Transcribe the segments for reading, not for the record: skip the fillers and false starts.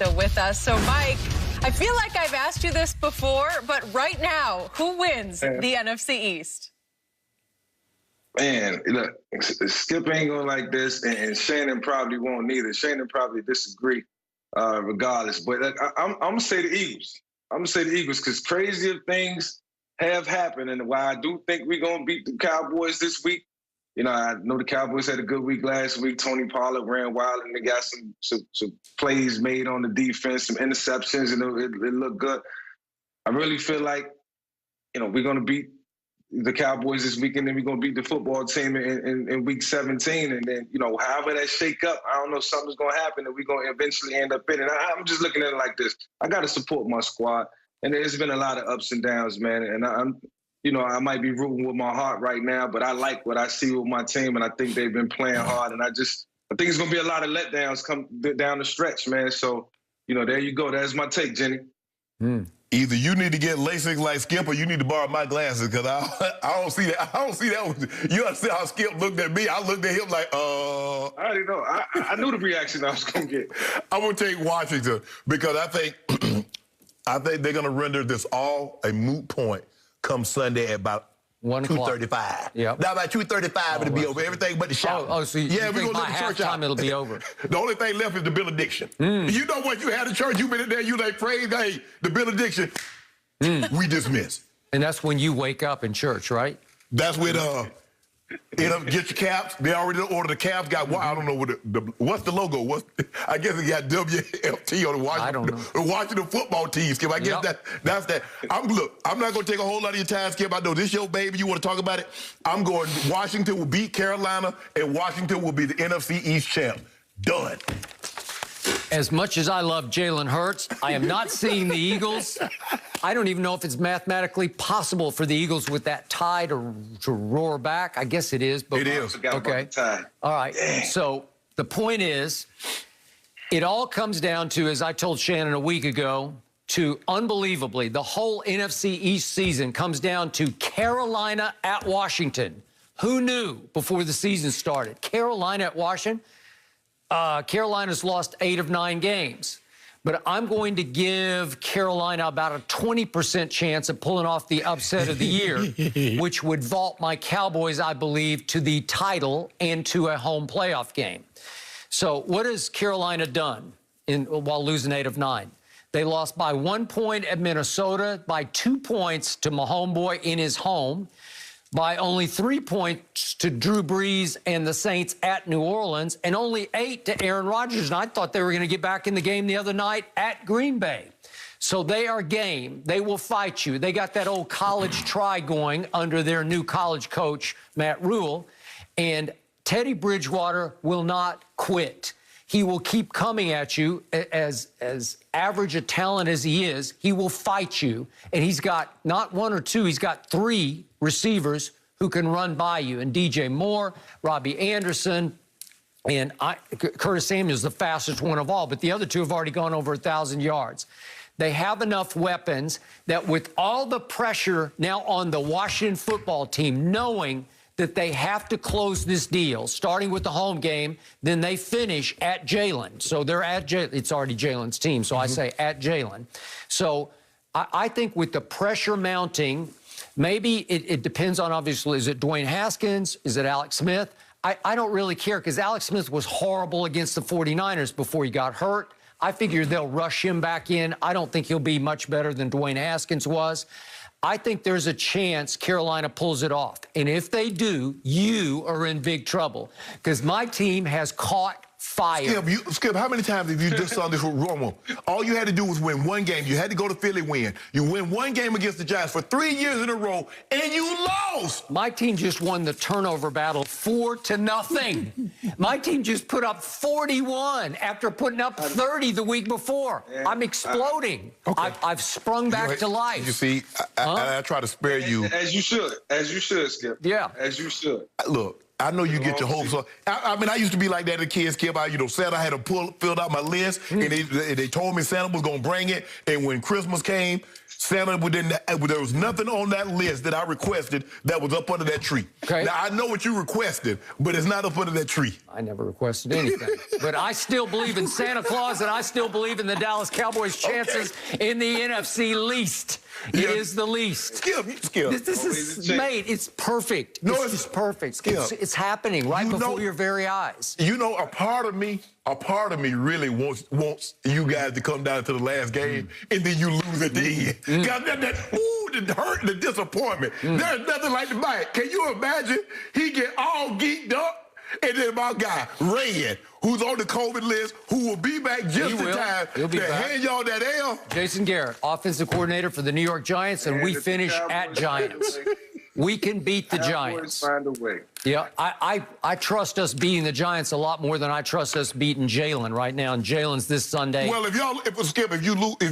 still with us. So, Mike, I feel like I've asked you this before, but right now, who wins the NFC East? Man, look, Skip ain't gonna like this, and Shannon probably won't neither. Shannon probably disagree, regardless. But I'm gonna say the Eagles. I'm gonna say the Eagles because crazier things have happened, and while I do think we're gonna beat the Cowboys this week, you know, I know the Cowboys had a good week last week. Tony Pollard ran wild, and they got some plays made on the defense, some interceptions, and it looked good. I really feel like, you know, we're gonna beat the Cowboys this weekend, and we're going to beat the football team in week 17. And then, you know, however that shake up, I don't know, something's going to happen, and we're going to eventually end up in it. I'm just looking at it like this. I got to support my squad. And there's been a lot of ups and downs, man. And I'm, you know, I might be rooting with my heart right now, but I like what I see with my team, and I think they've been playing hard. And I think it's going to be a lot of letdowns come down the stretch, man. So, you know, there you go. That's my take, Jenny. Either you need to get LASIK like Skip, or you need to borrow my glasses, because I don't see that. I don't see that one. You understand how Skip looked at me? I looked at him like, I already know. I knew the reaction I was going to get. I'm going to take Washington because I think they're going to render this all a moot point come Sunday at about 2:35. Yeah. Now by 2:35 it'll be over. Everything but the shout. So you we're think gonna by let the church halftime out. it'll be over? The only thing left is the benediction. You know what? You had a church. You been in there. You like praise. Hey, the benediction. We dismiss. And that's when you wake up in church, right? That's when get your caps. They already ordered the caps. Got I don't know what what's the logo? I guess it got WFT on the Washington. I don't know. The Washington football team, Skip. I guess that's that. I'm not gonna take a whole lot of your time, Skip. I know this your baby. You want to talk about it? I'm going. Washington will beat Carolina, and Washington will be the NFC East champ. Done. As much as I love Jalen Hurts, I am not seeing the Eagles. I don't even know if it's mathematically possible for the Eagles with that tie to roar back. I guess it is. But it is. Okay. All right. Dang. So the point is, it all comes down to, as I told Shannon a week ago, to unbelievably, the whole NFC East season comes down to Carolina at Washington. Who knew before the season started? Carolina at Washington. Carolina's lost 8 of 9 games. But I'm going to give Carolina about a 20% chance of pulling off the upset of the year, which would vault my Cowboys, I believe, to the title and to a home playoff game. So what has Carolina done while losing 8 of 9? They lost by 1 point at Minnesota, by 2 points to my homeboy in his home, by only 3 points to Drew Brees and the Saints at New Orleans, and only 8 to Aaron Rodgers. And I thought they were going to get back in the game the other night at Green Bay. So they are game. They will fight you. They got that old college try going under their new college coach, Matt Rule. And Teddy Bridgewater will not quit. He will keep coming at you as average a talent as he is. He will fight you. And he's got not 1 or 2, he's got 3 receivers who can run by you. And DJ Moore, Robbie Anderson, and Curtis Samuel's the fastest one of all. But the other 2 have already gone over 1,000 yards. They have enough weapons that with all the pressure now on the Washington football team, knowing that they have to close this deal, starting with the home game, then they finish at Jalen. So they're at Jalen. It's already Jalen's team, so I say at Jalen. So I think with the pressure mounting, maybe it depends on, obviously, is it Dwayne Haskins? Is it Alex Smith? I don't really care because Alex Smith was horrible against the 49ers before he got hurt. I figure they'll rush him back in. I don't think he'll be much better than Dwayne Haskins was. I think there's a chance Carolina pulls it off. And if they do, you are in big trouble because my team has caught fire. Skip, how many times have you just done this with Romo? All you had to do was win 1 game. You had to go to Philly, win. You win 1 game against the Giants for 3 years in a row, and you lost. My team just won the turnover battle 4-0. My team just put up 41 after putting up 30 the week before. I'm exploding. Okay. I've sprung back to life. You see, I try to spare you. As you should. As you should, Skip. Yeah. As you should. Look. I know you get your hopes up. I mean, I used to be like that as a kid, Skip. I, Santa had to filled out my list, and they told me Santa was going to bring it. And when Christmas came, Santa, there was nothing on that list that I requested that was up under that tree. Okay. Now, I know what you requested, but it's not up under that tree. I never requested anything. But I still believe in Santa Claus, and I still believe in the Dallas Cowboys' chances in the NFC least. It is the least. Skip. This is, mate, it's perfect. No, it's just perfect. Skip. It's happening right before your very eyes. You know, a part of me really wants you guys to come down to the last game, and then you lose at the end. Got that the hurt, the disappointment. There's nothing like the bite. Can you imagine? He get all geeked up, and then my guy, Red, who's on the COVID list, who will be back just in time to hand y'all that L. Jason Garrett, offensive coordinator for the New York Giants, and we finish at Giants. We can beat the Giants. Find a way. Yeah, I trust us beating the Giants a lot more than I trust us beating Jalen right now. And Jalen's this Sunday. Well, if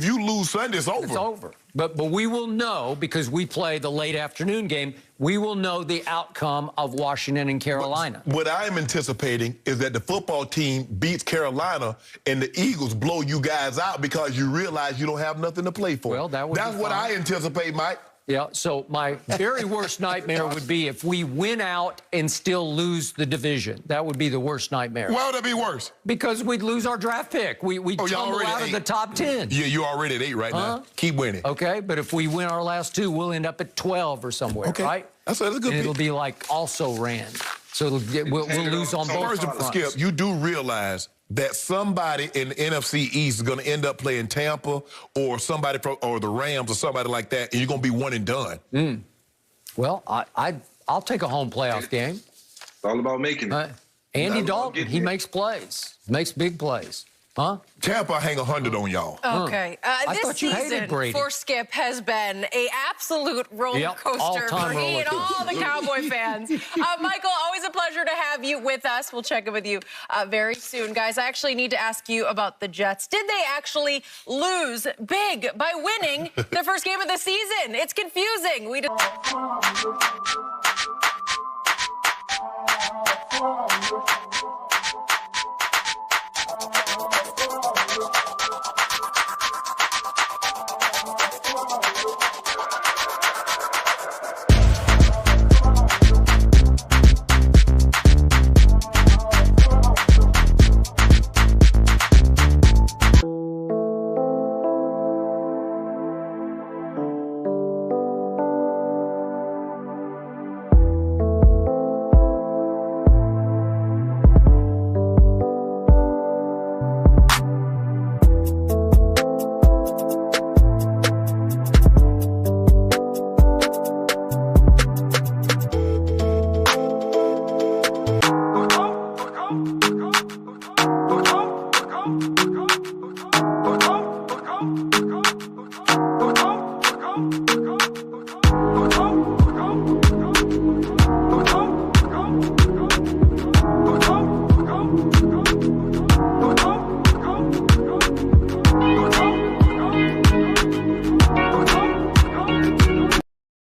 you lose Sunday, it's over. It's over. But we will know, because we play the late afternoon game, we will know the outcome of Washington and Carolina. What I'm anticipating is that the football team beats Carolina and the Eagles blow you guys out because you realize you don't have nothing to play for. Well, that's what I anticipate, Mike. Yeah, so my very worst nightmare would be if we win out and still lose the division. That would be the worst nightmare. Why would that be worse? Because we'd lose our draft pick. We tumble out of the top 10. Yeah, you're already at 8 right now. Keep winning. Okay, but if we win our last 2, we'll end up at 12 or somewhere, right? That's a good pick. It'll be like also ran. So we'll lose on both fronts. Skip, you do realize that somebody in the NFC East is going to end up playing Tampa or somebody or the Rams or somebody like that, and you're going to be one and done. Well, I'll take a home playoff game. It's all about making it. Andy Dalton, he makes plays, makes big plays. Huh? Tampa hang 100 on y'all. Okay. This season for Skip has been an absolute roller coaster for he and all the Cowboy fans. Michael, always a pleasure to have you with us. We'll check in with you very soon. Guys, I actually need to ask you about the Jets. Did they actually lose big by winning the first game of the season? It's confusing. Go.